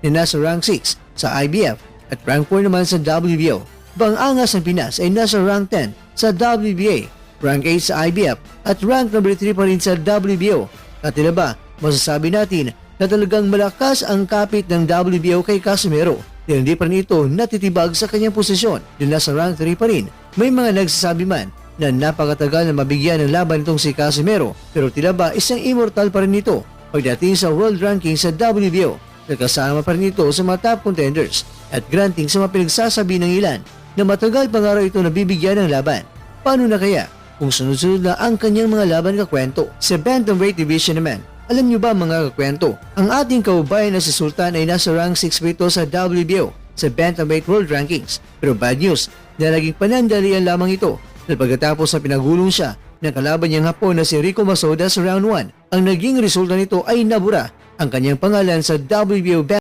na nasa rank 6 sa IBF at rank 4 naman sa WBO. Bang angas ng Pinas ay nasa rank 10 sa WBA, rank 8 sa IBF at rank number 3 pa rin sa WBO. At tila ba, masasabi natin na talagang malakas ang kapit ng WBO kay Casimero dahil hindi pa rin ito natitibag sa kanyang posisyon dahil nasa rank 3 pa rin. May mga nagsasabi man na napakatagal na mabigyan ng laban itong si Casimero pero tila ba isang immortal pa rin ito pagdating sa world ranking sa WBO na kasama pa rin ito sa mga top contenders at granting sa mga pinagsasabi ng ilan na matagal pa nga raw ito nabibigyan ng laban. Paano na kaya kung sunod-sunod na ang kanyang mga laban kakwento? Sa Bantamweight Division naman, alam nyo ba mga kakwento, ang ating kaubayan na si Sultan ay nasa rank 6 pa ito sa WBO sa Bantamweight World Rankings. Pero bad news na naging panandalian lamang ito dahil pagkatapos na pinagulong siya ng kalaban niyang Hapon na si Rico Masoda sa round 1, ang naging resulta nito ay nabura ang kanyang pangalan sa WBO